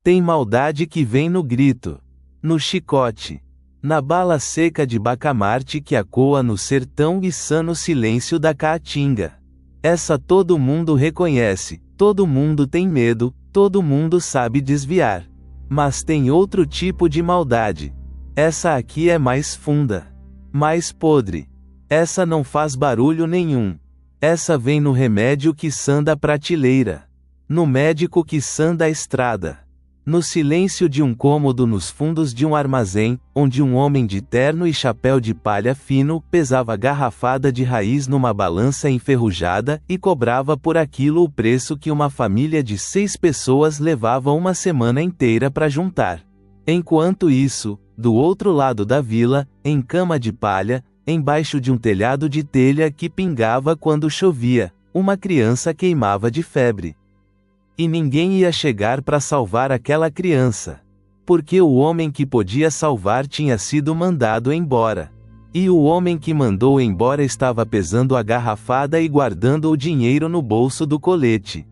Tem maldade que vem no grito, no chicote, na bala seca de bacamarte que acoa no sertão e sano silêncio da caatinga. Essa todo mundo reconhece, todo mundo tem medo, todo mundo sabe desviar. Mas tem outro tipo de maldade. Essa aqui é mais funda, mais podre. Essa não faz barulho nenhum. Essa vem no remédio que sanda a prateleira, no médico que sanda a estrada, no silêncio de um cômodo nos fundos de um armazém, onde um homem de terno e chapéu de palha fino pesava garrafada de raiz numa balança enferrujada e cobrava por aquilo o preço que uma família de 6 pessoas levava uma semana inteira para juntar. Enquanto isso, do outro lado da vila, em cama de palha, embaixo de um telhado de telha que pingava quando chovia, uma criança queimava de febre. E ninguém ia chegar para salvar aquela criança. Porque o homem que podia salvar tinha sido mandado embora. E o homem que mandou embora estava pesando a garrafada e guardando o dinheiro no bolso do colete.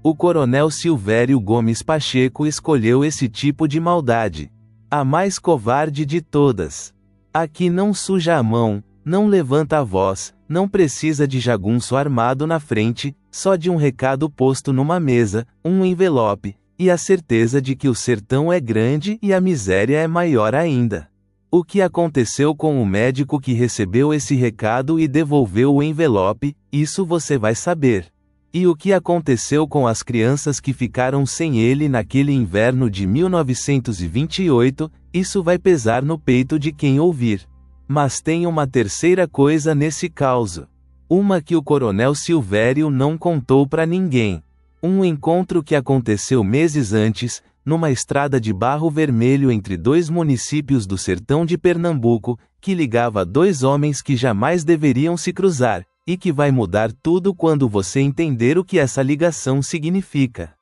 O coronel Silvério Gomes Pacheco escolheu esse tipo de maldade. A mais covarde de todas. Aqui não suja a mão, não levanta a voz, não precisa de jagunço armado na frente, só de um recado posto numa mesa, um envelope, e a certeza de que o sertão é grande e a miséria é maior ainda. O que aconteceu com o médico que recebeu esse recado e devolveu o envelope, isso você vai saber. E o que aconteceu com as crianças que ficaram sem ele naquele inverno de 1928, isso vai pesar no peito de quem ouvir. Mas tem uma terceira coisa nesse caos. Uma que o coronel Silvério não contou para ninguém. Um encontro que aconteceu meses antes, numa estrada de barro vermelho entre 2 municípios do sertão de Pernambuco, que ligava 2 homens que jamais deveriam se cruzar, e que vai mudar tudo quando você entender o que essa ligação significa.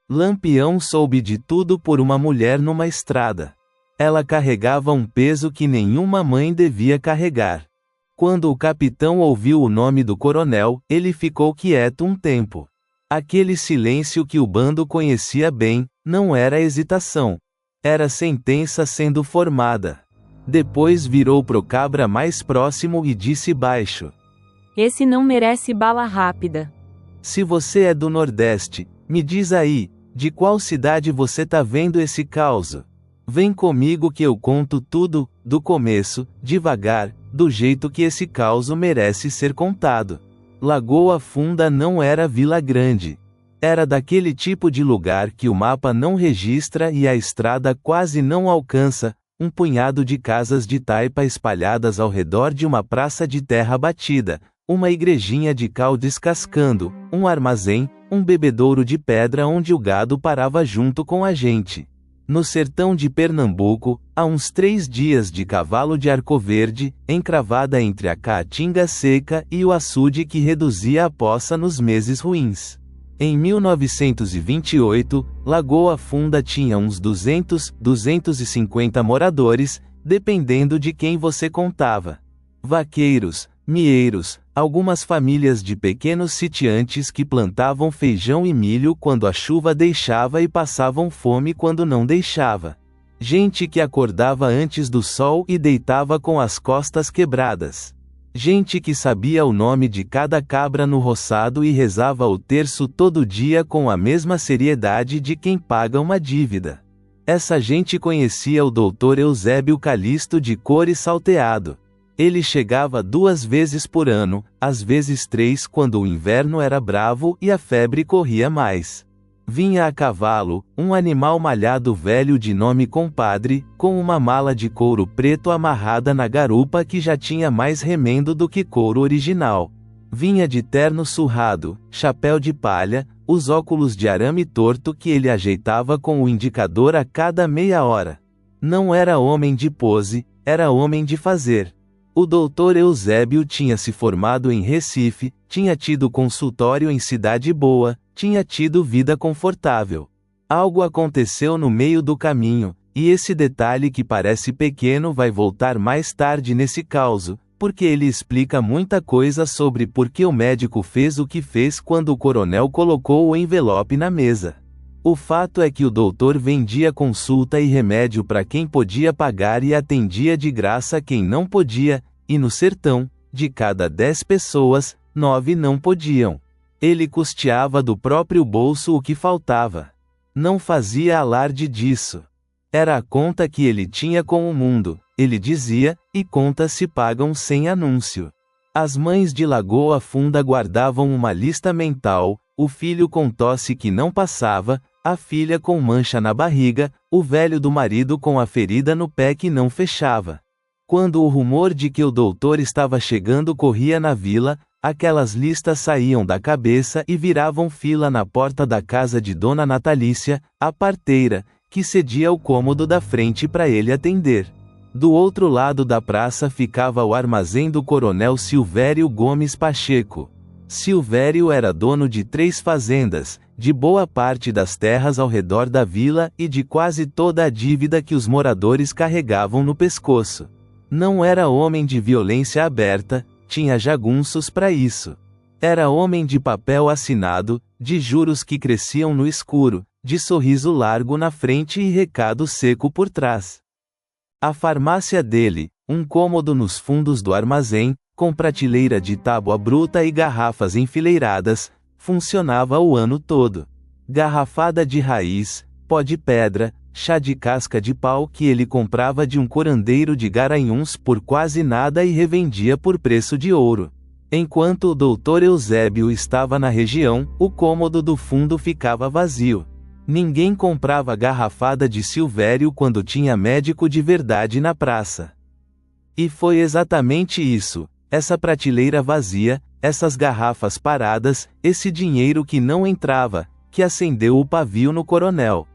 Lampião soube de tudo por uma mulher numa estrada. Ela carregava um peso que nenhuma mãe devia carregar. Quando o capitão ouviu o nome do coronel, ele ficou quieto um tempo. Aquele silêncio que o bando conhecia bem, não era hesitação. Era sentença sendo formada. Depois virou pro cabra mais próximo e disse baixo: Esse não merece bala rápida. Se você é do Nordeste, me diz aí, de qual cidade você tá vendo esse caos? Vem comigo que eu conto tudo, do começo, devagar, do jeito que esse caos merece ser contado. Lagoa Funda não era Vila Grande. Era daquele tipo de lugar que o mapa não registra e a estrada quase não alcança, um punhado de casas de taipa espalhadas ao redor de uma praça de terra batida, uma igrejinha de cal descascando, um armazém, um bebedouro de pedra onde o gado parava junto com a gente. No sertão de Pernambuco, há uns 3 dias de cavalo de Arcoverde, encravada entre a caatinga seca e o açude que reduzia a poça nos meses ruins. Em 1928, Lagoa Funda tinha uns 250 moradores, dependendo de quem você contava. Vaqueiros, mieiros, algumas famílias de pequenos sitiantes que plantavam feijão e milho quando a chuva deixava e passavam fome quando não deixava. Gente que acordava antes do sol e deitava com as costas quebradas. Gente que sabia o nome de cada cabra no roçado e rezava o terço todo dia com a mesma seriedade de quem paga uma dívida. Essa gente conhecia o doutor Eusébio Calixto de Cor e Salteado. Ele chegava 2 vezes por ano, às vezes 3 quando o inverno era bravo e a febre corria mais. Vinha a cavalo, um animal malhado velho de nome Compadre, com uma mala de couro preto amarrada na garupa que já tinha mais remendo do que couro original. Vinha de terno surrado, chapéu de palha, os óculos de arame torto que ele ajeitava com o indicador a cada meia hora. Não era homem de pose, era homem de fazer. O doutor Eusébio tinha se formado em Recife, tinha tido consultório em Cidade Boa, tinha tido vida confortável. Algo aconteceu no meio do caminho, e esse detalhe que parece pequeno vai voltar mais tarde nesse caso, porque ele explica muita coisa sobre por que o médico fez o que fez quando o coronel colocou o envelope na mesa. O fato é que o doutor vendia consulta e remédio para quem podia pagar e atendia de graça quem não podia, e no sertão, de cada 10 pessoas, 9 não podiam. Ele custeava do próprio bolso o que faltava. Não fazia alarde disso. Era a conta que ele tinha com o mundo, ele dizia, e contas se pagam sem anúncio. As mães de Lagoa Funda guardavam uma lista mental, o filho com tosse que não passava, a filha com mancha na barriga, o velho do marido com a ferida no pé que não fechava. Quando o rumor de que o doutor estava chegando corria na vila, aquelas listas saíam da cabeça e viravam fila na porta da casa de Dona Natalícia, a parteira, que cedia o cômodo da frente para ele atender. Do outro lado da praça ficava o armazém do coronel Silvério Gomes Pacheco. Silvério era dono de 3 fazendas, de boa parte das terras ao redor da vila e de quase toda a dívida que os moradores carregavam no pescoço. Não era homem de violência aberta, tinha jagunços para isso. Era homem de papel assinado, de juros que cresciam no escuro, de sorriso largo na frente e recado seco por trás. A farmácia dele, um cômodo nos fundos do armazém, com prateleira de tábua bruta e garrafas enfileiradas, funcionava o ano todo. Garrafada de raiz, pó de pedra, chá de casca de pau que ele comprava de um curandeiro de Garanhuns por quase nada e revendia por preço de ouro. Enquanto o doutor Eusébio estava na região, o cômodo do fundo ficava vazio. Ninguém comprava garrafada de Silvério quando tinha médico de verdade na praça. E foi exatamente isso, essa prateleira vazia, essas garrafas paradas, esse dinheiro que não entrava, que acendeu o pavio no coronel.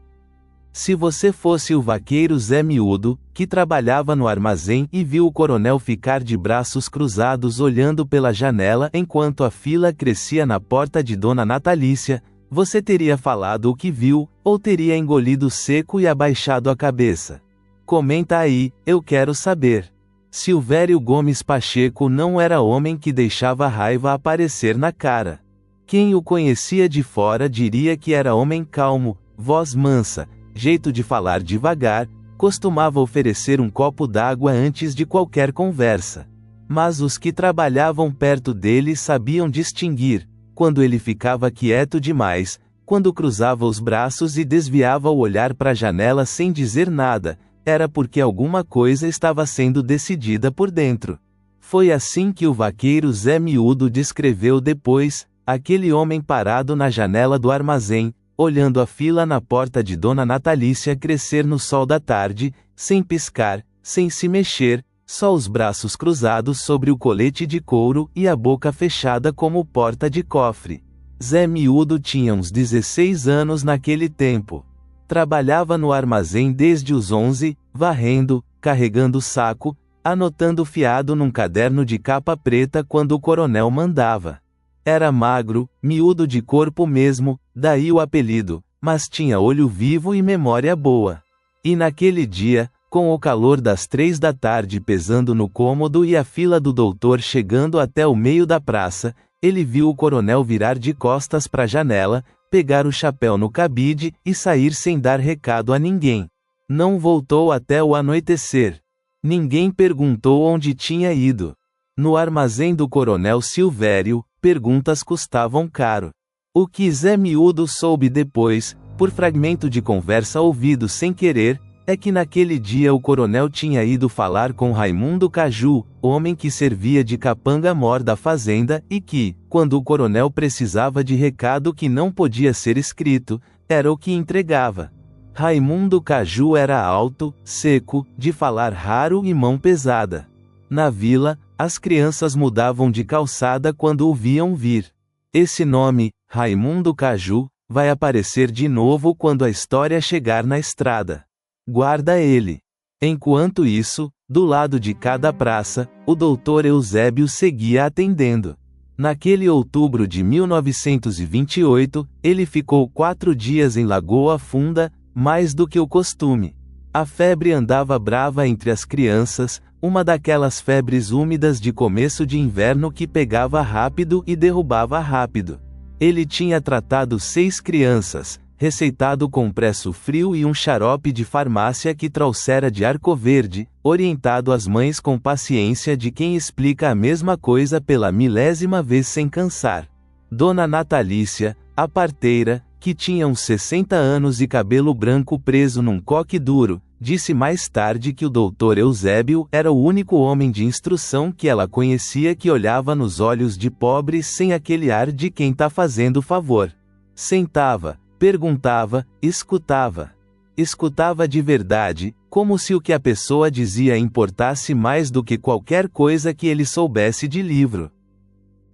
Se você fosse o vaqueiro Zé Miúdo, que trabalhava no armazém e viu o coronel ficar de braços cruzados olhando pela janela enquanto a fila crescia na porta de Dona Natalícia, você teria falado o que viu, ou teria engolido seco e abaixado a cabeça? Comenta aí, eu quero saber. Silvério Gomes Pacheco não era homem que deixava a raiva aparecer na cara. Quem o conhecia de fora diria que era homem calmo, voz mansa, jeito de falar devagar, costumava oferecer um copo d'água antes de qualquer conversa. Mas os que trabalhavam perto dele sabiam distinguir, quando ele ficava quieto demais, quando cruzava os braços e desviava o olhar para a janela sem dizer nada, era porque alguma coisa estava sendo decidida por dentro. Foi assim que o vaqueiro Zé Miúdo descreveu depois, aquele homem parado na janela do armazém, olhando a fila na porta de Dona Natalícia crescer no sol da tarde, sem piscar, sem se mexer, só os braços cruzados sobre o colete de couro e a boca fechada como porta de cofre. Zé Miúdo tinha uns 16 anos naquele tempo. Trabalhava no armazém desde os 11, varrendo, carregando saco, anotando fiado num caderno de capa preta quando o coronel mandava. Era magro, miúdo de corpo mesmo, daí o apelido, mas tinha olho vivo e memória boa. E naquele dia, com o calor das 3 da tarde pesando no cômodo e a fila do doutor chegando até o meio da praça, ele viu o coronel virar de costas para a janela, pegar o chapéu no cabide e sair sem dar recado a ninguém. Não voltou até o anoitecer. Ninguém perguntou onde tinha ido. No armazém do coronel Silvério, perguntas custavam caro. O que Zé Miúdo soube depois, por fragmento de conversa ouvido sem querer, é que naquele dia o coronel tinha ido falar com Raimundo Caju, homem que servia de capanga-mor da fazenda e que, quando o coronel precisava de recado que não podia ser escrito, era o que entregava. Raimundo Caju era alto, seco, de falar raro e mão pesada. Na vila, as crianças mudavam de calçada quando o viam vir. Esse nome, Raimundo Caju, vai aparecer de novo quando a história chegar na estrada. Guarda ele. Enquanto isso, do lado de cada praça, o doutor Eusébio seguia atendendo. Naquele outubro de 1928, ele ficou 4 dias em Lagoa Funda, mais do que o costume. A febre andava brava entre as crianças, uma daquelas febres úmidas de começo de inverno que pegava rápido e derrubava rápido. Ele tinha tratado 6 crianças, receitado compresso frio e um xarope de farmácia que trouxera de Arcoverde, orientado às mães com paciência de quem explica a mesma coisa pela milésima vez sem cansar. Dona Natalícia, a parteira, que tinha uns 60 anos e cabelo branco preso num coque duro, disse mais tarde que o doutor Eusébio era o único homem de instrução que ela conhecia que olhava nos olhos de pobre sem aquele ar de quem tá fazendo favor. Sentava, perguntava, escutava. Escutava de verdade, como se o que a pessoa dizia importasse mais do que qualquer coisa que ele soubesse de livro.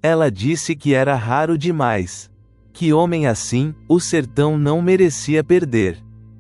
Ela disse que era raro demais. Que homem assim, o sertão não merecia perder.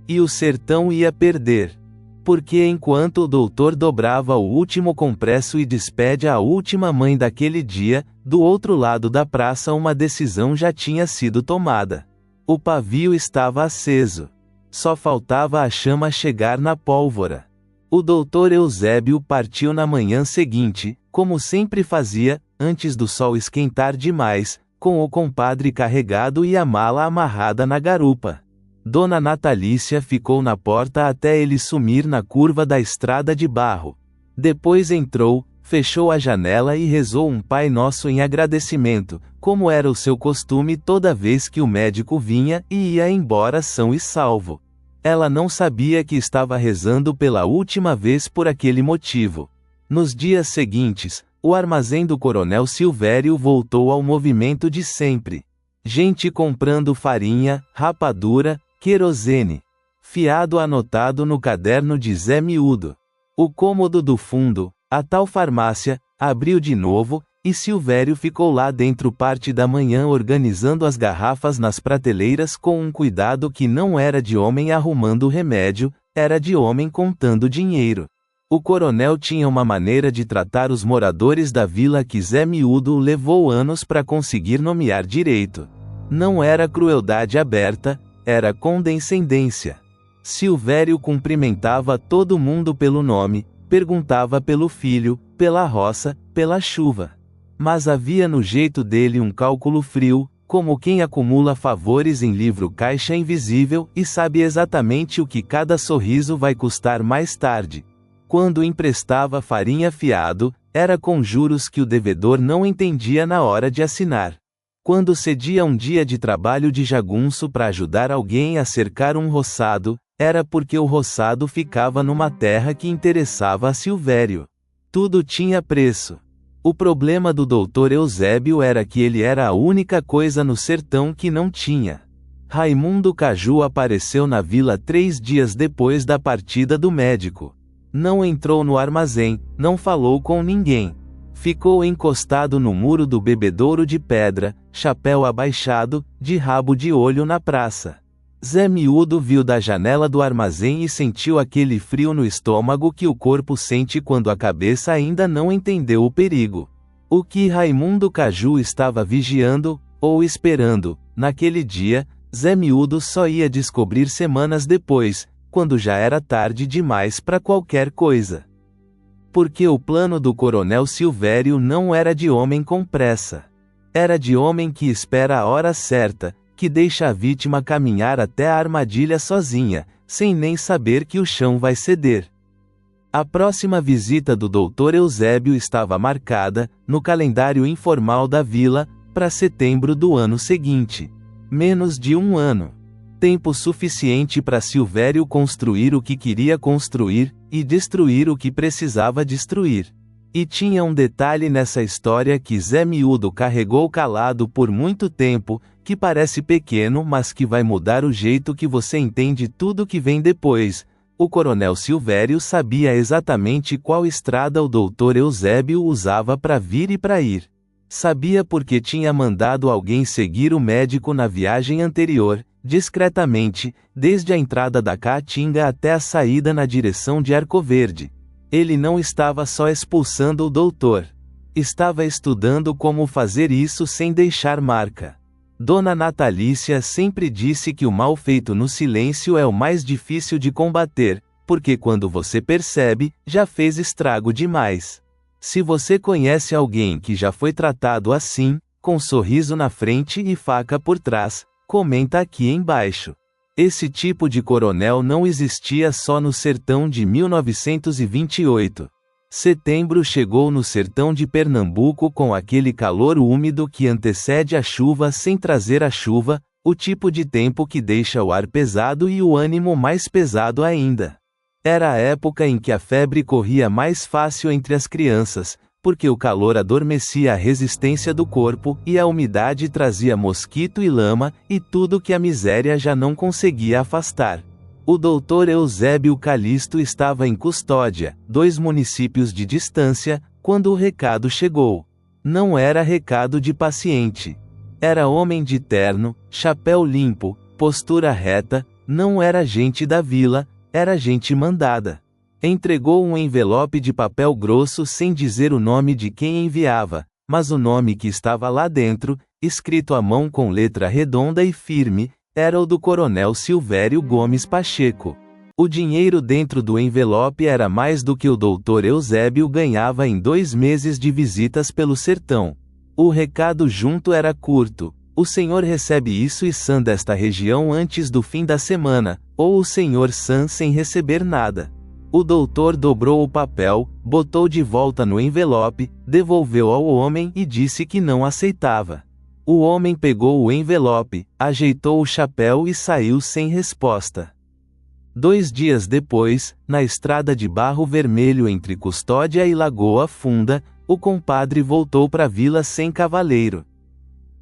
E o sertão ia perder. Porque enquanto o doutor dobrava o último compresso e despede a última mãe daquele dia, do outro lado da praça uma decisão já tinha sido tomada. O pavio estava aceso. Só faltava a chama chegar na pólvora. O doutor Eusébio partiu na manhã seguinte, como sempre fazia, antes do sol esquentar demais, com o compadre carregado e a mala amarrada na garupa. Dona Natalícia ficou na porta até ele sumir na curva da estrada de barro. Depois entrou, fechou a janela e rezou um Pai Nosso em agradecimento, como era o seu costume toda vez que o médico vinha e ia embora são e salvo. Ela não sabia que estava rezando pela última vez por aquele motivo. Nos dias seguintes, o armazém do Coronel Silvério voltou ao movimento de sempre. Gente comprando farinha, rapadura, querosene. Fiado anotado no caderno de Zé Miúdo. O cômodo do fundo, a tal farmácia, abriu de novo, e Silvério ficou lá dentro parte da manhã organizando as garrafas nas prateleiras com um cuidado que não era de homem arrumando remédio, era de homem contando dinheiro. O coronel tinha uma maneira de tratar os moradores da vila que Zé Miúdo levou anos para conseguir nomear direito. Não era crueldade aberta, era condescendência. Silvério cumprimentava todo mundo pelo nome, perguntava pelo filho, pela roça, pela chuva. Mas havia no jeito dele um cálculo frio, como quem acumula favores em livro caixa invisível e sabe exatamente o que cada sorriso vai custar mais tarde. Quando emprestava farinha fiado, era com juros que o devedor não entendia na hora de assinar. Quando cedia um dia de trabalho de jagunço para ajudar alguém a cercar um roçado, era porque o roçado ficava numa terra que interessava a Silvério. Tudo tinha preço. O problema do doutor Eusébio era que ele era a única coisa no sertão que não tinha. Raimundo Caju apareceu na vila 3 dias depois da partida do médico. Não entrou no armazém, não falou com ninguém. Ficou encostado no muro do bebedouro de pedra, chapéu abaixado, de rabo de olho na praça. Zé Miúdo viu da janela do armazém e sentiu aquele frio no estômago que o corpo sente quando a cabeça ainda não entendeu o perigo. O que Raimundo Caju estava vigiando, ou esperando, naquele dia, Zé Miúdo só ia descobrir semanas depois, quando já era tarde demais para qualquer coisa. Porque o plano do Coronel Silvério não era de homem com pressa. Era de homem que espera a hora certa, que deixa a vítima caminhar até a armadilha sozinha, sem nem saber que o chão vai ceder. A próxima visita do Dr. Eusébio estava marcada, no calendário informal da vila, para setembro do ano seguinte. Menos de um ano. Tempo suficiente para Silvério construir o que queria construir, e destruir o que precisava destruir. E tinha um detalhe nessa história que Zé Miúdo carregou calado por muito tempo, que parece pequeno mas que vai mudar o jeito que você entende tudo que vem depois. O Coronel Silvério sabia exatamente qual estrada o Dr. Eusébio usava para vir e para ir. Sabia porque tinha mandado alguém seguir o médico na viagem anterior, discretamente, desde a entrada da Caatinga até a saída na direção de Arcoverde. Ele não estava só expulsando o doutor. Estava estudando como fazer isso sem deixar marca. Dona Natalícia sempre disse que o mal feito no silêncio é o mais difícil de combater, porque quando você percebe, já fez estrago demais. Se você conhece alguém que já foi tratado assim, com sorriso na frente e faca por trás, comenta aqui embaixo. Esse tipo de coronel não existia só no sertão de 1928. Setembro chegou no sertão de Pernambuco com aquele calor úmido que antecede a chuva sem trazer a chuva, o tipo de tempo que deixa o ar pesado e o ânimo mais pesado ainda. Era a época em que a febre corria mais fácil entre as crianças, porque o calor adormecia a resistência do corpo e a umidade trazia mosquito e lama e tudo que a miséria já não conseguia afastar. O doutor Eusébio Calixto estava em Custódia, 2 municípios de distância, quando o recado chegou. Não era recado de paciente. Era homem de terno, chapéu limpo, postura reta, não era gente da vila, era gente mandada. Entregou um envelope de papel grosso sem dizer o nome de quem enviava, mas o nome que estava lá dentro, escrito à mão com letra redonda e firme, era o do coronel Silvério Gomes Pacheco. O dinheiro dentro do envelope era mais do que o doutor Eusébio ganhava em 2 meses de visitas pelo sertão. O recado junto era curto: o senhor recebe isso e Sam desta região antes do fim da semana, ou o senhor Sam sem receber nada. O doutor dobrou o papel, botou de volta no envelope, devolveu ao homem e disse que não aceitava. O homem pegou o envelope, ajeitou o chapéu e saiu sem resposta. 2 dias depois, na estrada de barro vermelho entre Custódia e Lagoa Funda, o compadre voltou para a vila sem cavaleiro.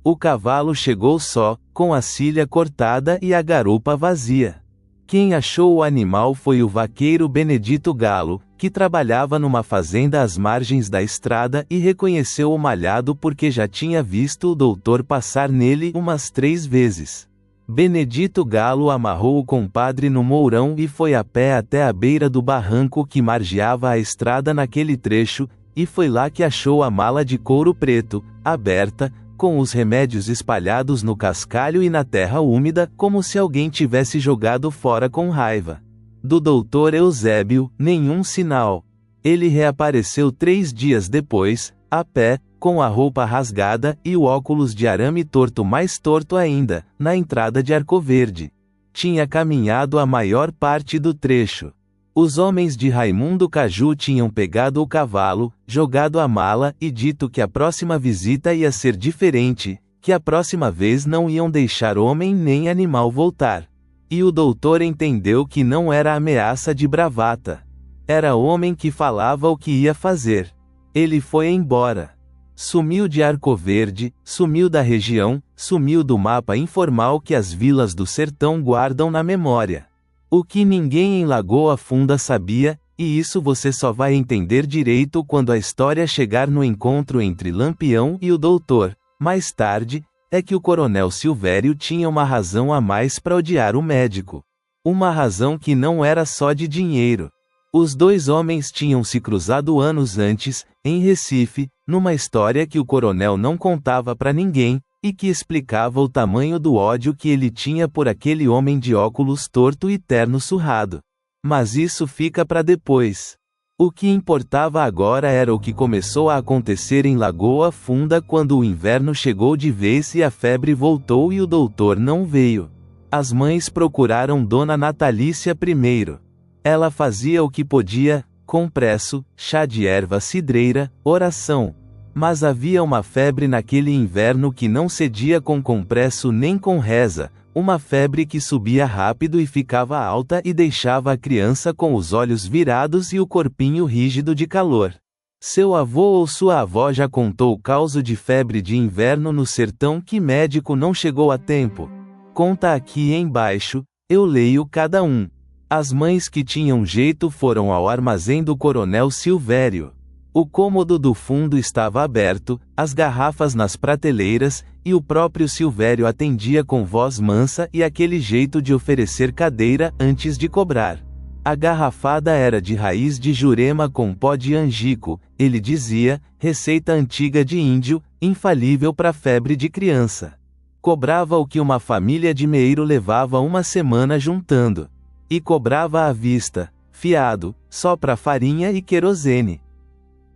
O cavalo chegou só, com a cilha cortada e a garupa vazia. Quem achou o animal foi o vaqueiro Benedito Galo, que trabalhava numa fazenda às margens da estrada e reconheceu o malhado porque já tinha visto o doutor passar nele umas 3 vezes. Benedito Galo amarrou o compadre no mourão e foi a pé até a beira do barranco que margeava a estrada naquele trecho, e foi lá que achou a mala de couro preto, aberta, com os remédios espalhados no cascalho e na terra úmida, como se alguém tivesse jogado fora com raiva. Do doutor Eusébio, nenhum sinal. Ele reapareceu 3 dias depois, a pé, com a roupa rasgada e o óculos de arame torto mais torto ainda, na entrada de Arcoverde. Tinha caminhado a maior parte do trecho. Os homens de Raimundo Caju tinham pegado o cavalo, jogado a mala e dito que a próxima visita ia ser diferente, que a próxima vez não iam deixar homem nem animal voltar. E o doutor entendeu que não era ameaça de bravata. Era homem que falava o que ia fazer. Ele foi embora. Sumiu de Arcoverde, sumiu da região, sumiu do mapa informal que as vilas do sertão guardam na memória. O que ninguém em Lagoa Funda sabia, e isso você só vai entender direito quando a história chegar no encontro entre Lampião e o doutor, mais tarde, é que o coronel Silvério tinha uma razão a mais para odiar o médico. Uma razão que não era só de dinheiro. Os 2 homens tinham se cruzado anos antes, em Recife, numa história que o coronel não contava para ninguém, e que explicava o tamanho do ódio que ele tinha por aquele homem de óculos torto e terno surrado. Mas isso fica para depois. O que importava agora era o que começou a acontecer em Lagoa Funda quando o inverno chegou de vez e a febre voltou e o doutor não veio. As mães procuraram Dona Natalícia primeiro. Ela fazia o que podia, compresso, chá de erva cidreira, oração. Mas havia uma febre naquele inverno que não cedia com compresso nem com reza, uma febre que subia rápido e ficava alta e deixava a criança com os olhos virados e o corpinho rígido de calor. Seu avô ou sua avó já contou o caso de febre de inverno no sertão que médico não chegou a tempo. Conta aqui embaixo, eu leio cada um. As mães que tinham jeito foram ao armazém do coronel Silvério. O cômodo do fundo estava aberto, as garrafas nas prateleiras, e o próprio Silvério atendia com voz mansa e aquele jeito de oferecer cadeira antes de cobrar. A garrafada era de raiz de jurema com pó de angico, ele dizia, receita antiga de índio, infalível para febre de criança. Cobrava o que uma família de meeiro levava uma semana juntando. E cobrava à vista, fiado, só para farinha e querosene.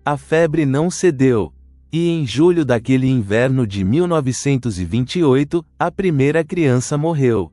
A febre não cedeu. E em julho daquele inverno de 1928, a primeira criança morreu.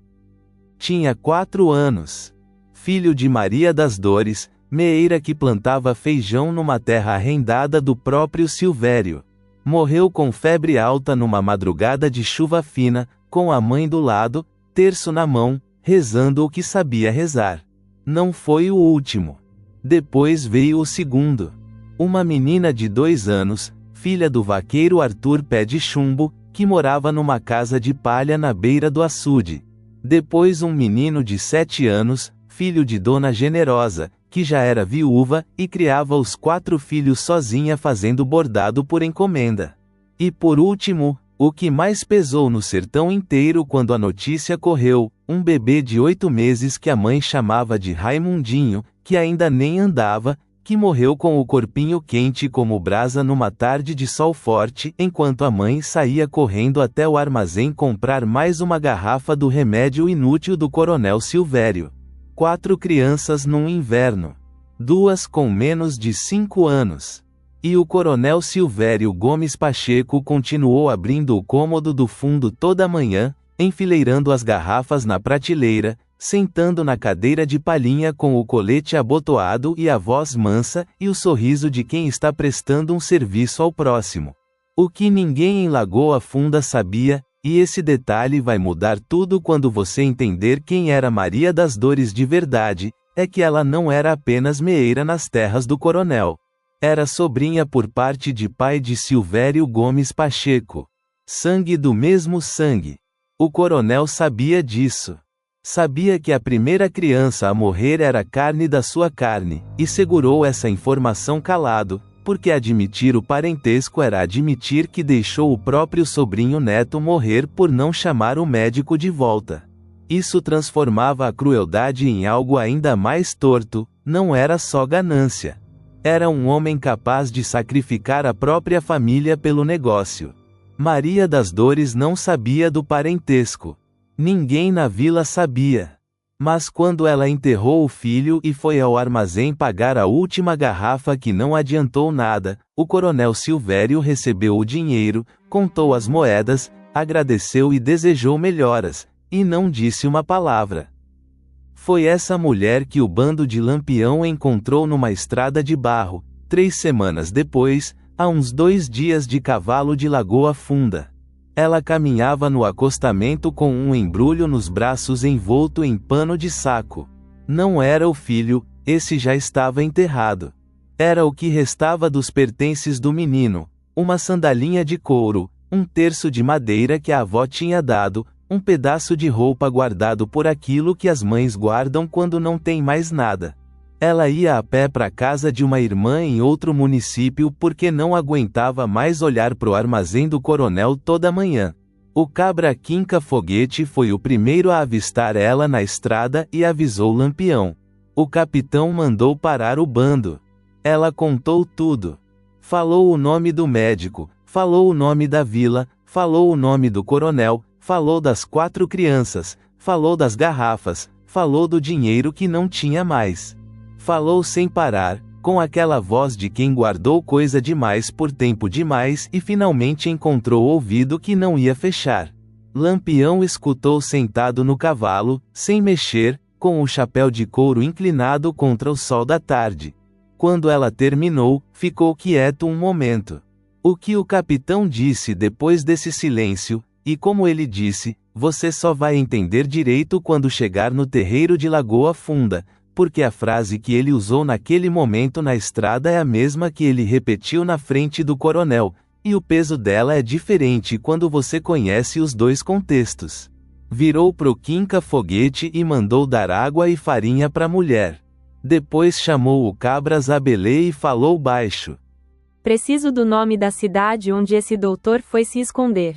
Tinha 4 anos. Filho de Maria das Dores, meeira que plantava feijão numa terra arrendada do próprio Silvério. Morreu com febre alta numa madrugada de chuva fina, com a mãe do lado, terço na mão, rezando o que sabia rezar. Não foi o último. Depois veio o segundo. Uma menina de 2 anos, filha do vaqueiro Arthur Pé de Chumbo, que morava numa casa de palha na beira do açude. Depois um menino de 7 anos, filho de Dona Generosa, que já era viúva, e criava os 4 filhos sozinha fazendo bordado por encomenda. E por último, o que mais pesou no sertão inteiro quando a notícia correu, um bebê de 8 meses que a mãe chamava de Raimundinho, que ainda nem andava, que morreu com o corpinho quente como brasa numa tarde de sol forte, enquanto a mãe saía correndo até o armazém comprar mais uma garrafa do remédio inútil do Coronel Silvério. 4 crianças num inverno. 2 com menos de 5 anos. E o Coronel Silvério Gomes Pacheco continuou abrindo o cômodo do fundo toda manhã, enfileirando as garrafas na prateleira, sentando na cadeira de palhinha com o colete abotoado e a voz mansa, e o sorriso de quem está prestando um serviço ao próximo. O que ninguém em Lagoa Funda sabia, e esse detalhe vai mudar tudo quando você entender quem era Maria das Dores de verdade, é que ela não era apenas meeira nas terras do coronel. Era sobrinha por parte de pai de Silvério Gomes Pacheco. Sangue do mesmo sangue. O coronel sabia disso. Sabia que a primeira criança a morrer era carne da sua carne, e segurou essa informação calado, porque admitir o parentesco era admitir que deixou o próprio sobrinho neto morrer por não chamar o médico de volta. Isso transformava a crueldade em algo ainda mais torto, não era só ganância. Era um homem capaz de sacrificar a própria família pelo negócio. Maria das Dores não sabia do parentesco. Ninguém na vila sabia. Mas quando ela enterrou o filho e foi ao armazém pagar a última garrafa que não adiantou nada, o Coronel Silvério recebeu o dinheiro, contou as moedas, agradeceu e desejou melhoras, e não disse uma palavra. Foi essa mulher que o bando de Lampião encontrou numa estrada de barro, 3 semanas depois, a uns 2 dias de cavalo de Lagoa Funda. Ela caminhava no acostamento com um embrulho nos braços envolto em pano de saco. Não era o filho, esse já estava enterrado. Era o que restava dos pertences do menino, uma sandalinha de couro, um terço de madeira que a avó tinha dado, um pedaço de roupa guardado por aquilo que as mães guardam quando não tem mais nada. Ela ia a pé para a casa de uma irmã em outro município porque não aguentava mais olhar pro armazém do coronel toda manhã. O cabra Quinca Foguete foi o primeiro a avistar ela na estrada e avisou Lampião. O capitão mandou parar o bando. Ela contou tudo. Falou o nome do médico, falou o nome da vila, falou o nome do coronel, falou das 4 crianças, falou das garrafas, falou do dinheiro que não tinha mais. Falou sem parar, com aquela voz de quem guardou coisa demais por tempo demais e finalmente encontrou ouvido que não ia fechar. Lampião escutou sentado no cavalo, sem mexer, com o chapéu de couro inclinado contra o sol da tarde. Quando ela terminou, ficou quieto um momento. O que o capitão disse depois desse silêncio, e como ele disse, você só vai entender direito quando chegar no terreiro de Lagoa Funda, porque a frase que ele usou naquele momento na estrada é a mesma que ele repetiu na frente do coronel, e o peso dela é diferente quando você conhece os 2 contextos. Virou pro Quinca Foguete e mandou dar água e farinha para a mulher. Depois chamou o cabra Zabelê e falou baixo. Preciso do nome da cidade onde esse doutor foi se esconder.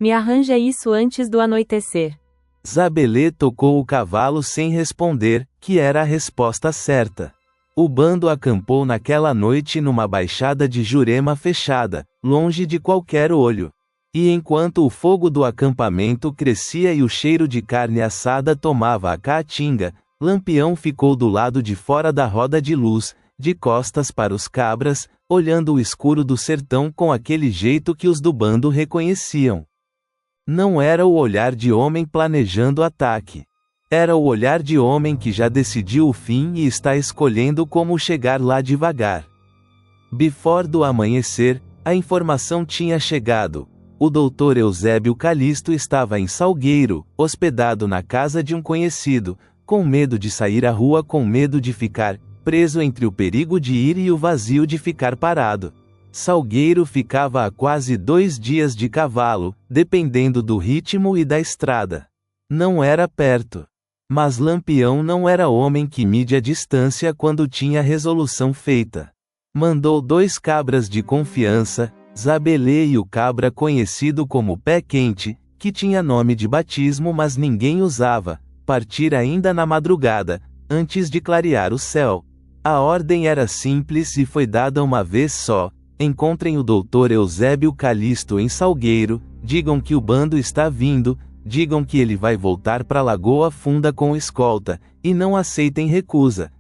Me arranja isso antes do anoitecer. Zabelê tocou o cavalo sem responder, que era a resposta certa. O bando acampou naquela noite numa baixada de Jurema fechada, longe de qualquer olho. E enquanto o fogo do acampamento crescia e o cheiro de carne assada tomava a caatinga, Lampião ficou do lado de fora da roda de luz, de costas para os cabras, olhando o escuro do sertão com aquele jeito que os do bando reconheciam. Não era o olhar de homem planejando ataque. Era o olhar de homem que já decidiu o fim e está escolhendo como chegar lá devagar. Before do amanhecer, a informação tinha chegado. O Dr. Eusébio Calixto estava em Salgueiro, hospedado na casa de um conhecido, com medo de sair à rua, com medo de ficar preso entre o perigo de ir e o vazio de ficar parado. Salgueiro ficava a quase 2 dias de cavalo, dependendo do ritmo e da estrada. Não era perto. Mas Lampião não era homem que mide a distância quando tinha a resolução feita. Mandou 2 cabras de confiança, Zabelê e o cabra conhecido como Pé Quente, que tinha nome de batismo mas ninguém usava, partir ainda na madrugada, antes de clarear o céu. A ordem era simples e foi dada uma vez só: encontrem o Dr. Eusébio Calixto em Salgueiro, digam que o bando está vindo, digam que ele vai voltar para Lagoa Funda com escolta, e não aceitem recusa.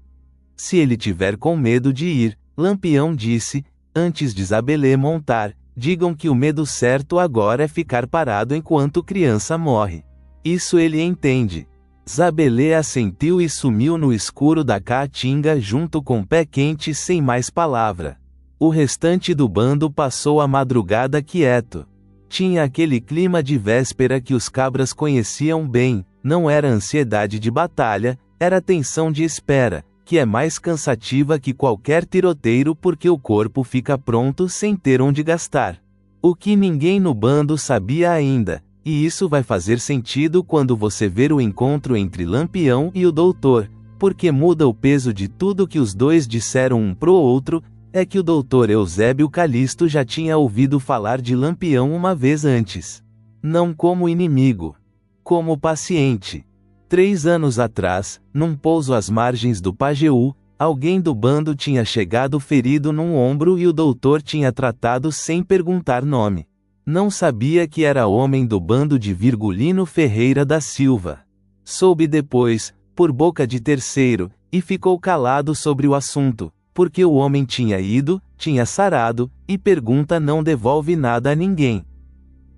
Se ele tiver com medo de ir, Lampião disse, antes de Zabelê montar, digam que o medo certo agora é ficar parado enquanto criança morre. Isso ele entende. Zabelê assentiu e sumiu no escuro da caatinga junto com Pé Quente sem mais palavra. O restante do bando passou a madrugada quieto. Tinha aquele clima de véspera que os cabras conheciam bem, não era ansiedade de batalha, era tensão de espera, que é mais cansativa que qualquer tiroteio porque o corpo fica pronto sem ter onde gastar. O que ninguém no bando sabia ainda, e isso vai fazer sentido quando você ver o encontro entre Lampião e o doutor, porque muda o peso de tudo que os dois disseram um pro outro, é que o Dr. Eusébio Calixto já tinha ouvido falar de Lampião uma vez antes. Não como inimigo. Como paciente. 3 anos atrás, num pouso às margens do Pajeú, alguém do bando tinha chegado ferido num ombro e o doutor tinha tratado sem perguntar nome. Não sabia que era homem do bando de Virgulino Ferreira da Silva. Soube depois, por boca de terceiro, e ficou calado sobre o assunto. Porque o homem tinha ido, tinha sarado, e pergunta não devolve nada a ninguém.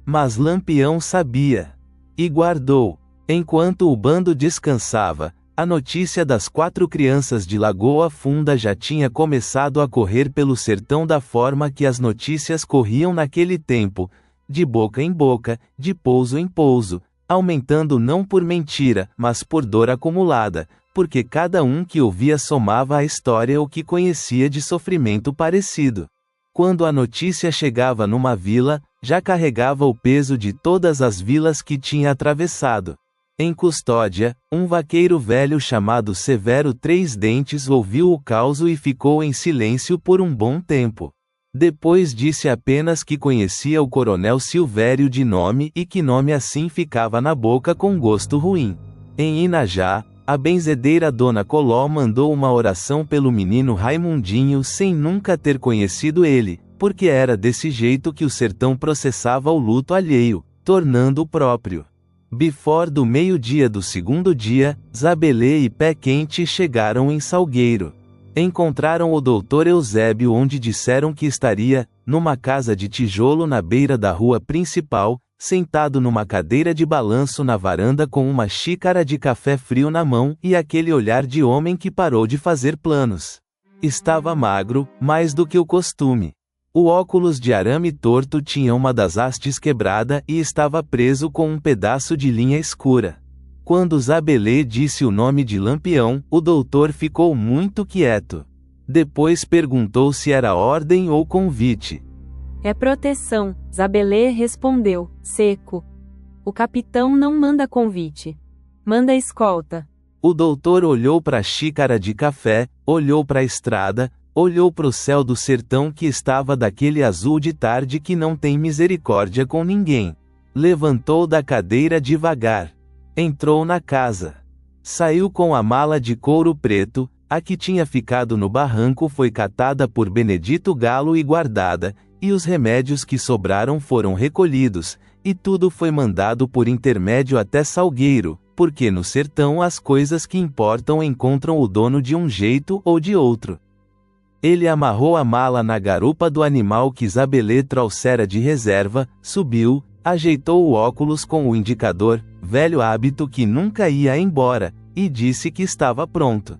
Mas Lampião sabia. E guardou. Enquanto o bando descansava, a notícia das 4 crianças de Lagoa Funda já tinha começado a correr pelo sertão da forma que as notícias corriam naquele tempo, de boca em boca, de pouso em pouso, aumentando não por mentira, mas por dor acumulada, porque cada um que ouvia somava à história o que conhecia de sofrimento parecido. Quando a notícia chegava numa vila, já carregava o peso de todas as vilas que tinha atravessado. Em Custódia, um vaqueiro velho chamado Severo Três Dentes ouviu o caos e ficou em silêncio por um bom tempo. Depois disse apenas que conhecia o coronel Silvério de nome e que nome assim ficava na boca com gosto ruim. Em Inajá, a benzedeira Dona Coló mandou uma oração pelo menino Raimundinho sem nunca ter conhecido ele, porque era desse jeito que o sertão processava o luto alheio, tornando-o próprio. Before do meio-dia do segundo dia, Zabelê e Pé Quente chegaram em Salgueiro. Encontraram o Dr. Eusébio onde disseram que estaria, numa casa de tijolo na beira da rua principal, sentado numa cadeira de balanço na varanda com uma xícara de café frio na mão e aquele olhar de homem que parou de fazer planos. Estava magro, mais do que o costume. O óculos de arame torto tinha uma das hastes quebrada e estava preso com um pedaço de linha escura. Quando Zabelê disse o nome de Lampião, o doutor ficou muito quieto. Depois perguntou se era ordem ou convite. É proteção, Zabelê respondeu, seco. O capitão não manda convite. Manda escolta. O doutor olhou para a xícara de café, olhou para a estrada, olhou para o céu do sertão que estava daquele azul de tarde que não tem misericórdia com ninguém. Levantou da cadeira devagar. Entrou na casa. Saiu com a mala de couro preto, a que tinha ficado no barranco foi catada por Benedito Galo e guardada, e os remédios que sobraram foram recolhidos, e tudo foi mandado por intermédio até Salgueiro, porque no sertão as coisas que importam encontram o dono de um jeito ou de outro. Ele amarrou a mala na garupa do animal que Zabelê trouxera de reserva, subiu, Ajeitou o óculos com o indicador, velho hábito que nunca ia embora, e disse que estava pronto.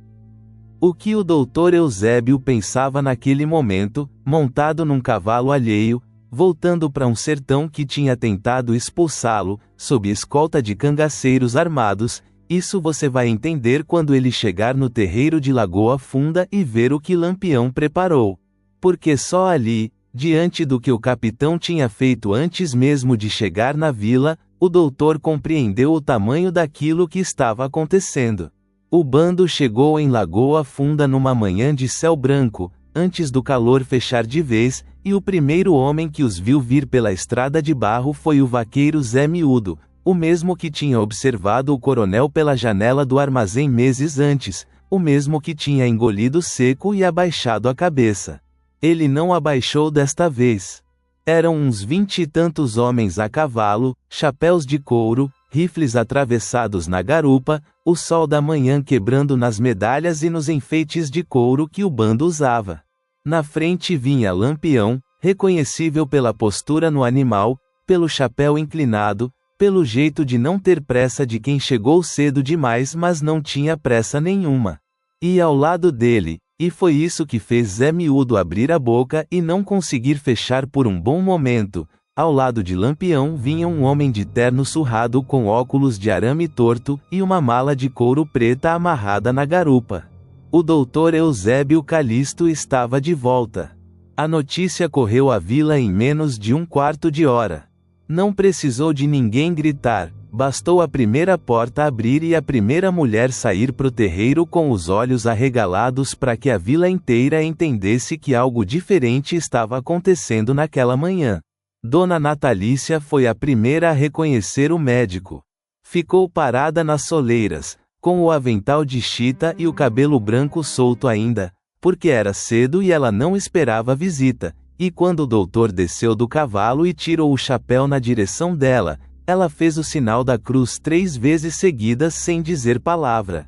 O que o doutor Eusébio pensava naquele momento, montado num cavalo alheio, voltando para um sertão que tinha tentado expulsá-lo, sob escolta de cangaceiros armados, isso você vai entender quando ele chegar no terreiro de Lagoa Funda e ver o que Lampião preparou. Porque só ali, diante do que o capitão tinha feito antes mesmo de chegar na vila, o doutor compreendeu o tamanho daquilo que estava acontecendo. O bando chegou em Lagoa Funda numa manhã de céu branco, antes do calor fechar de vez, e o primeiro homem que os viu vir pela estrada de barro foi o vaqueiro Zé Miúdo, o mesmo que tinha observado o coronel pela janela do armazém meses antes, o mesmo que tinha engolido seco e abaixado a cabeça. Ele não abaixou desta vez. Eram uns 20 e tantos homens a cavalo, chapéus de couro, rifles atravessados na garupa, o sol da manhã quebrando nas medalhas e nos enfeites de couro que o bando usava. Na frente vinha Lampião, reconhecível pela postura no animal, pelo chapéu inclinado, pelo jeito de não ter pressa de quem chegou cedo demais mas não tinha pressa nenhuma. E ao lado dele, e foi isso que fez Zé Miúdo abrir a boca e não conseguir fechar por um bom momento, ao lado de Lampião vinha um homem de terno surrado com óculos de arame torto e uma mala de couro preta amarrada na garupa. O doutor Eusébio Calixto estava de volta. A notícia correu à vila em menos de um quarto de hora. Não precisou de ninguém gritar, bastou a primeira porta abrir e a primeira mulher sair pro terreiro com os olhos arregalados para que a vila inteira entendesse que algo diferente estava acontecendo naquela manhã. Dona Natalícia foi a primeira a reconhecer o médico. Ficou parada nas soleiras, com o avental de chita e o cabelo branco solto ainda, porque era cedo e ela não esperava a visita, e quando o doutor desceu do cavalo e tirou o chapéu na direção dela, ela fez o sinal da cruz 3 vezes seguidas sem dizer palavra.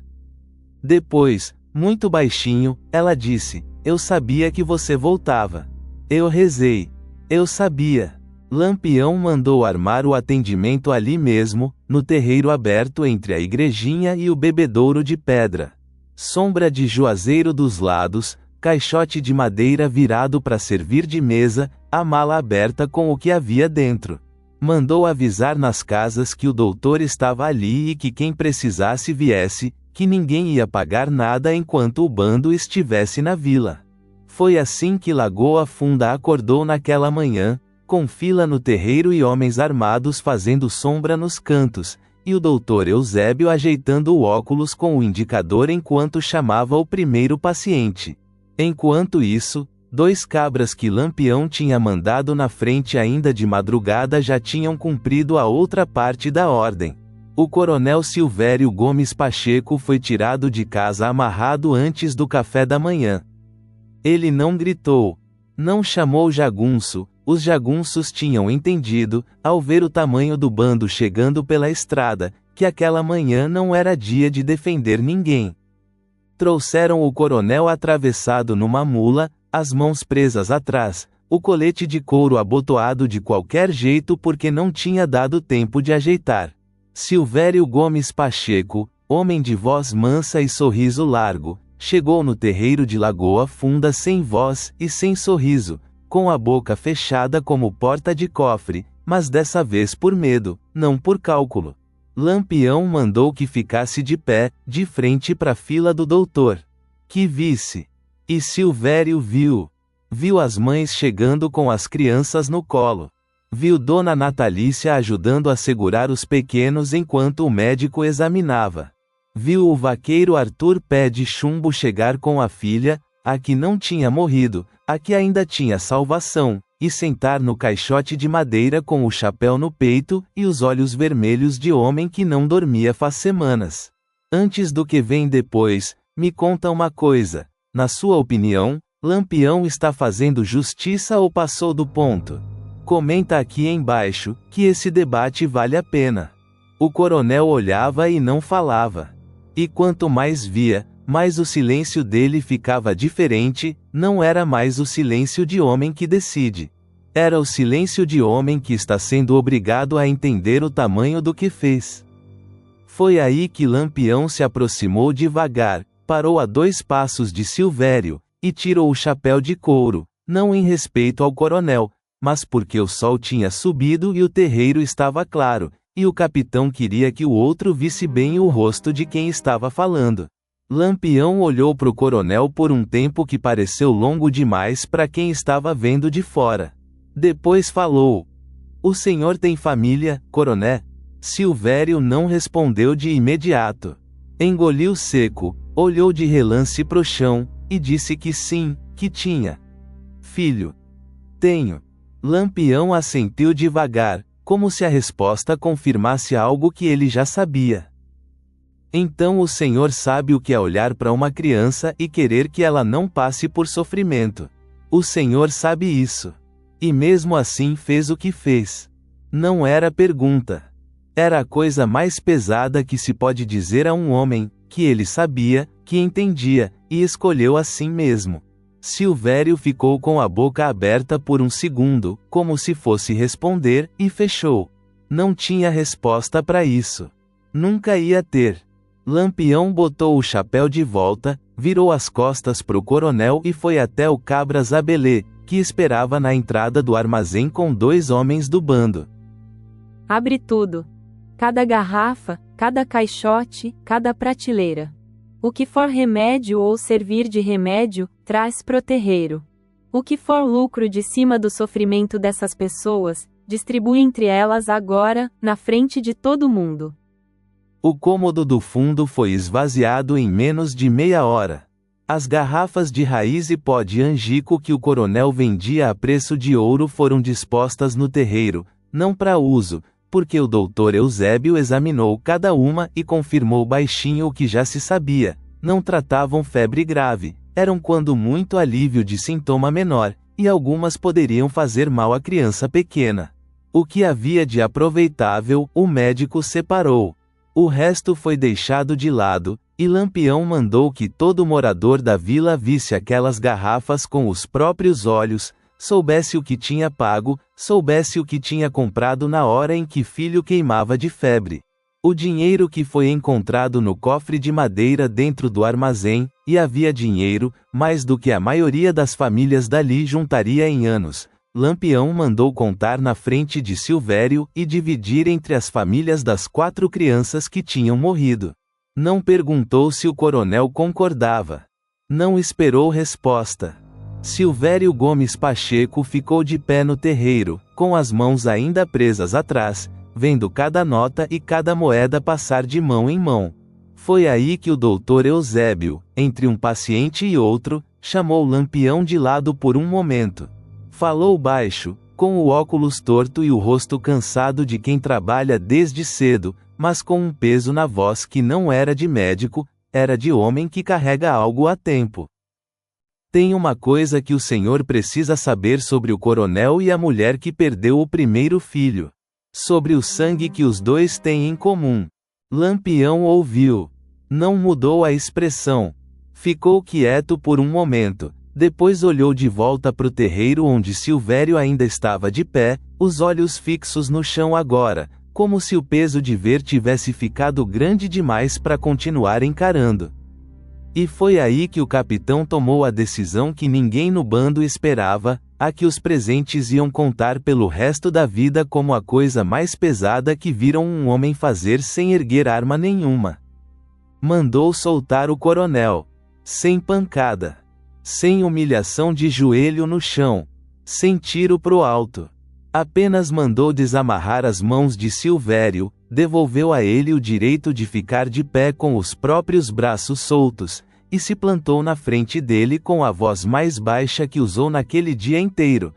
Depois, muito baixinho, ela disse: "Eu sabia que você voltava. Eu rezei. Eu sabia." Lampião mandou armar o atendimento ali mesmo, no terreiro aberto entre a igrejinha e o bebedouro de pedra. Sombra de juazeiro dos lados, caixote de madeira virado para servir de mesa, a mala aberta com o que havia dentro. Mandou avisar nas casas que o doutor estava ali e que quem precisasse viesse, que ninguém ia pagar nada enquanto o bando estivesse na vila. Foi assim que Lagoa Funda acordou naquela manhã, com fila no terreiro e homens armados fazendo sombra nos cantos, e o doutor Eusébio ajeitando o óculos com o indicador enquanto chamava o primeiro paciente. Enquanto isso, 2 cabras que Lampião tinha mandado na frente ainda de madrugada já tinham cumprido a outra parte da ordem. O coronel Silvério Gomes Pacheco foi tirado de casa amarrado antes do café da manhã. Ele não gritou, não chamou jagunço. Os jagunços tinham entendido, ao ver o tamanho do bando chegando pela estrada, que aquela manhã não era dia de defender ninguém. Trouxeram o coronel atravessado numa mula, as mãos presas atrás, o colete de couro abotoado de qualquer jeito porque não tinha dado tempo de ajeitar. Silvério Gomes Pacheco, homem de voz mansa e sorriso largo, chegou no terreiro de Lagoa Funda sem voz e sem sorriso, com a boca fechada como porta de cofre, mas dessa vez por medo, não por cálculo. Lampião mandou que ficasse de pé, de frente para a fila do doutor. Que visse. E Silvério viu. Viu as mães chegando com as crianças no colo. Viu Dona Natalícia ajudando a segurar os pequenos enquanto o médico examinava. Viu o vaqueiro Arthur Pé de Chumbo chegar com a filha, a que não tinha morrido, a que ainda tinha salvação, e sentar no caixote de madeira com o chapéu no peito e os olhos vermelhos de homem que não dormia faz semanas. Antes do que vem depois, me conta uma coisa. Na sua opinião, Lampião está fazendo justiça ou passou do ponto? Comenta aqui embaixo, que esse debate vale a pena. O coronel olhava e não falava. E quanto mais via, mais o silêncio dele ficava diferente, não era mais o silêncio de homem que decide. Era o silêncio de homem que está sendo obrigado a entender o tamanho do que fez. Foi aí que Lampião se aproximou devagar, parou a 2 passos de Silvério, e tirou o chapéu de couro, não em respeito ao coronel, mas porque o sol tinha subido e o terreiro estava claro, e o capitão queria que o outro visse bem o rosto de quem estava falando. Lampião olhou para o coronel por um tempo que pareceu longo demais para quem estava vendo de fora. Depois falou: "O senhor tem família, coroné?" Silvério não respondeu de imediato. Engoliu seco, olhou de relance pro chão, e disse que sim, que tinha. "Filho. Tenho." Lampião assentiu devagar, como se a resposta confirmasse algo que ele já sabia. "Então o senhor sabe o que é olhar para uma criança e querer que ela não passe por sofrimento. O senhor sabe isso. E mesmo assim fez o que fez." Não era pergunta. Era a coisa mais pesada que se pode dizer a um homem, que ele sabia, que entendia, e escolheu assim mesmo. Silvério ficou com a boca aberta por um segundo, como se fosse responder, e fechou. Não tinha resposta para isso. Nunca ia ter. Lampião botou o chapéu de volta, virou as costas pro coronel e foi até o cabra Zabelê, que esperava na entrada do armazém com 2 homens do bando. "Abre tudo. Cada garrafa, cada caixote, cada prateleira. O que for remédio ou servir de remédio, traz pro terreiro. O que for lucro de cima do sofrimento dessas pessoas, distribui entre elas agora, na frente de todo mundo." O cômodo do fundo foi esvaziado em menos de meia hora. As garrafas de raiz e pó de angico que o coronel vendia a preço de ouro foram dispostas no terreiro, não para uso, porque o doutor Eusébio examinou cada uma e confirmou baixinho o que já se sabia: não tratavam febre grave, eram quando muito alívio de sintoma menor, e algumas poderiam fazer mal à criança pequena. O que havia de aproveitável, o médico separou. O resto foi deixado de lado, e Lampião mandou que todo morador da vila visse aquelas garrafas com os próprios olhos, soubesse o que tinha pago, soubesse o que tinha comprado na hora em que filho queimava de febre. O dinheiro que foi encontrado no cofre de madeira dentro do armazém, e havia dinheiro, mais do que a maioria das famílias dali juntaria em anos. Lampião mandou contar na frente de Silvério e dividir entre as famílias das 4 crianças que tinham morrido. Não perguntou se o coronel concordava. Não esperou resposta. Silvério Gomes Pacheco ficou de pé no terreiro, com as mãos ainda presas atrás, vendo cada nota e cada moeda passar de mão em mão. Foi aí que o doutor Eusébio, entre um paciente e outro, chamou Lampião de lado por um momento. Falou baixo, com o óculos torto e o rosto cansado de quem trabalha desde cedo, mas com um peso na voz que não era de médico, era de homem que carrega algo a tempo. "Tem uma coisa que o senhor precisa saber sobre o coronel e a mulher que perdeu o primeiro filho. Sobre o sangue que os 2 têm em comum." Lampião ouviu. Não mudou a expressão. Ficou quieto por um momento. Depois olhou de volta pro terreiro onde Silvério ainda estava de pé, os olhos fixos no chão agora, como se o peso de ver tivesse ficado grande demais para continuar encarando. E foi aí que o capitão tomou a decisão que ninguém no bando esperava, a que os presentes iam contar pelo resto da vida como a coisa mais pesada que viram um homem fazer sem erguer arma nenhuma. Mandou soltar o coronel. Sem pancada. Sem humilhação de joelho no chão. Sem tiro pro alto. Apenas mandou desamarrar as mãos de Silvério, devolveu a ele o direito de ficar de pé com os próprios braços soltos, e se plantou na frente dele com a voz mais baixa que usou naquele dia inteiro.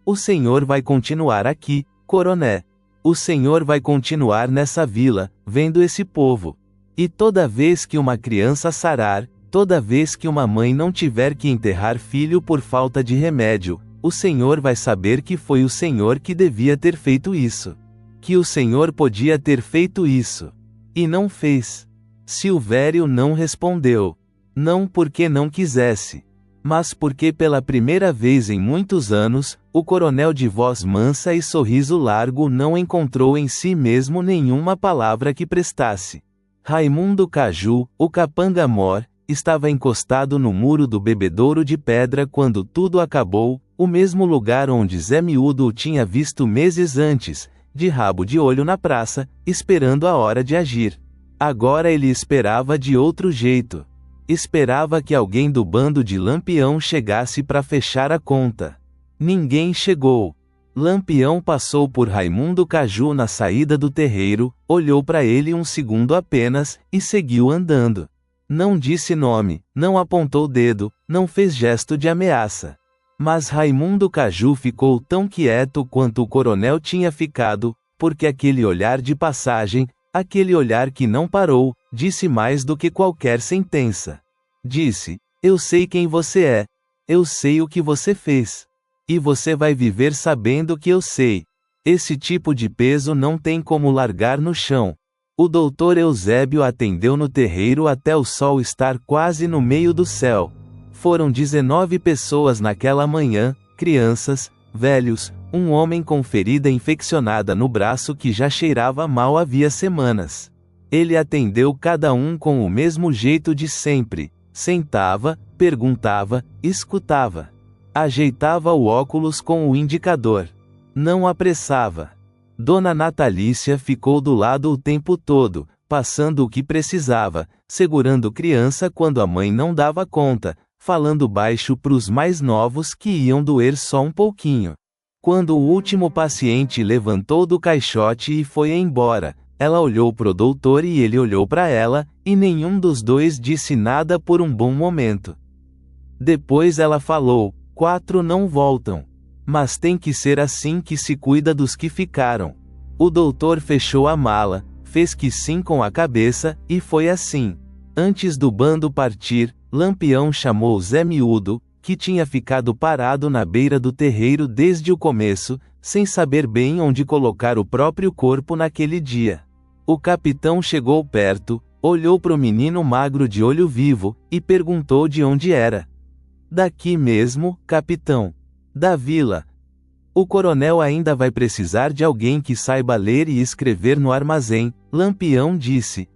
"O senhor vai continuar aqui, coroné. O senhor vai continuar nessa vila, vendo esse povo. E toda vez que uma criança sarar, toda vez que uma mãe não tiver que enterrar filho por falta de remédio, o senhor vai saber que foi o senhor que devia ter feito isso. Que o senhor podia ter feito isso. E não fez." Silvério não respondeu. Não porque não quisesse. Mas porque pela primeira vez em muitos anos, o coronel de voz mansa e sorriso largo não encontrou em si mesmo nenhuma palavra que prestasse. Raimundo Caju, o capanga-mor, estava encostado no muro do bebedouro de pedra quando tudo acabou, o mesmo lugar onde Zé Miúdo o tinha visto meses antes, de rabo de olho na praça, esperando a hora de agir. Agora ele esperava de outro jeito. Esperava que alguém do bando de Lampião chegasse para fechar a conta. Ninguém chegou. Lampião passou por Raimundo Caju na saída do terreiro, olhou para ele um segundo apenas, e seguiu andando. Não disse nome, não apontou dedo, não fez gesto de ameaça. Mas Raimundo Caju ficou tão quieto quanto o coronel tinha ficado, porque aquele olhar de passagem, aquele olhar que não parou, disse mais do que qualquer sentença. Disse: eu sei quem você é. Eu sei o que você fez. E você vai viver sabendo que eu sei. Esse tipo de peso não tem como largar no chão. O doutor Eusébio atendeu no terreiro até o sol estar quase no meio do céu. Foram 19 pessoas naquela manhã, crianças, velhos, um homem com ferida infeccionada no braço que já cheirava mal havia semanas. Ele atendeu cada um com o mesmo jeito de sempre. Sentava, perguntava, escutava. Ajeitava o óculos com o indicador. Não apressava. Dona Natalícia ficou do lado o tempo todo, passando o que precisava, segurando criança quando a mãe não dava conta, falando baixo pros mais novos que iam doer só um pouquinho. Quando o último paciente levantou do caixote e foi embora, ela olhou pro doutor e ele olhou para ela, e nenhum dos dois disse nada por um bom momento. Depois ela falou: 4 não voltam. Mas tem que ser assim que se cuida dos que ficaram. O doutor fechou a mala, fez que sim com a cabeça, e foi assim. Antes do bando partir, Lampião chamou Zé Miúdo, que tinha ficado parado na beira do terreiro desde o começo, sem saber bem onde colocar o próprio corpo naquele dia. O capitão chegou perto, olhou pro menino magro de olho vivo, e perguntou de onde era. Daqui mesmo, capitão. Da vila. O coronel ainda vai precisar de alguém que saiba ler e escrever no armazém, Lampião disse.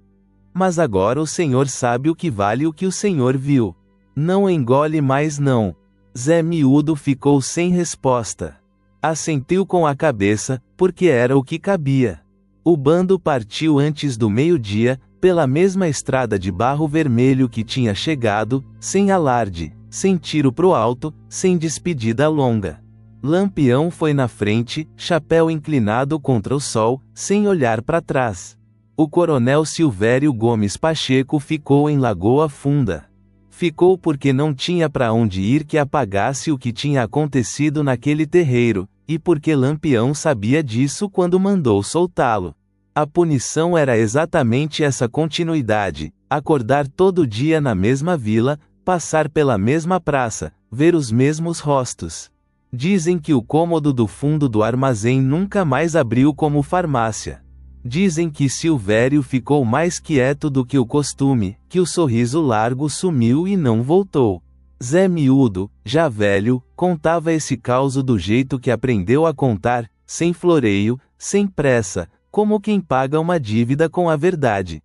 Mas agora o senhor sabe o que vale o que o senhor viu. Não engole mais não. Zé Miúdo ficou sem resposta. Assentiu com a cabeça, porque era o que cabia. O bando partiu antes do meio-dia, pela mesma estrada de barro vermelho que tinha chegado, sem alarde, sem tiro pro alto, sem despedida longa. Lampião foi na frente, chapéu inclinado contra o sol, sem olhar para trás. O coronel Silvério Gomes Pacheco ficou em Lagoa Funda. Ficou porque não tinha para onde ir que apagasse o que tinha acontecido naquele terreiro, e porque Lampião sabia disso quando mandou soltá-lo. A punição era exatamente essa continuidade: acordar todo dia na mesma vila, passar pela mesma praça, ver os mesmos rostos. Dizem que o cômodo do fundo do armazém nunca mais abriu como farmácia. Dizem que Silvério ficou mais quieto do que o costume, que o sorriso largo sumiu e não voltou. Zé Miúdo, já velho, contava esse causo do jeito que aprendeu a contar, sem floreio, sem pressa, como quem paga uma dívida com a verdade.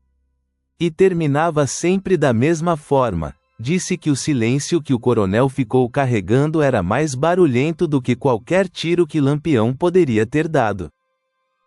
E terminava sempre da mesma forma. Disse que o silêncio que o coronel ficou carregando era mais barulhento do que qualquer tiro que Lampião poderia ter dado.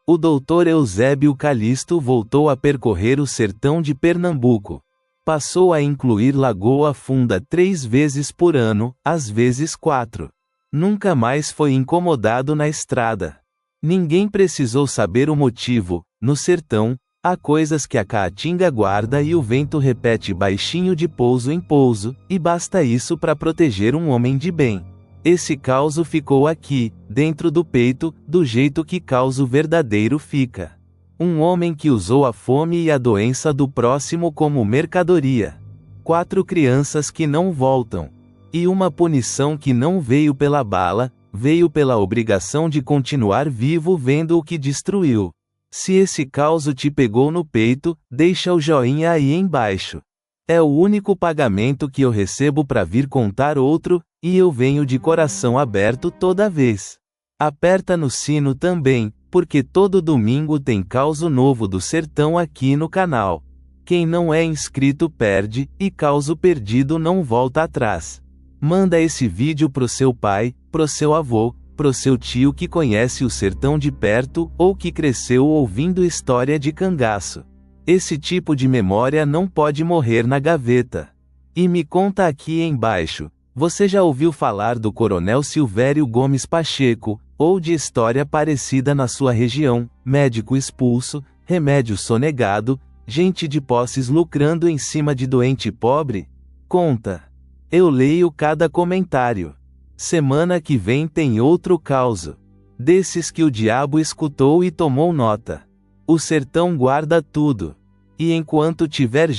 O doutor Eusébio Calixto voltou a percorrer o sertão de Pernambuco. Passou a incluir Lagoa Funda 3 vezes por ano, às vezes 4. Nunca mais foi incomodado na estrada. Ninguém precisou saber o motivo. No sertão, há coisas que a caatinga guarda e o vento repete baixinho de pouso em pouso, e basta isso para proteger um homem de bem. Esse causo ficou aqui, dentro do peito, do jeito que causo verdadeiro fica. Um homem que usou a fome e a doença do próximo como mercadoria. 4 crianças que não voltam. E uma punição que não veio pela bala, veio pela obrigação de continuar vivo vendo o que destruiu. Se esse causo te pegou no peito, deixa o joinha aí embaixo. É o único pagamento que eu recebo para vir contar outro, e eu venho de coração aberto toda vez. Aperta no sino também, porque todo domingo tem causo novo do sertão aqui no canal. Quem não é inscrito perde, e causo perdido não volta atrás. Manda esse vídeo pro seu pai, pro seu avô, pro seu tio que conhece o sertão de perto, ou que cresceu ouvindo história de cangaço. Esse tipo de memória não pode morrer na gaveta. E me conta aqui embaixo, você já ouviu falar do Coronel Silvério Gomes Pacheco, ou de história parecida na sua região, médico expulso, remédio sonegado, gente de posses lucrando em cima de doente pobre? Conta. Eu leio cada comentário. Semana que vem tem outro causo. Desses que o diabo escutou e tomou nota. O sertão guarda tudo. E enquanto tiver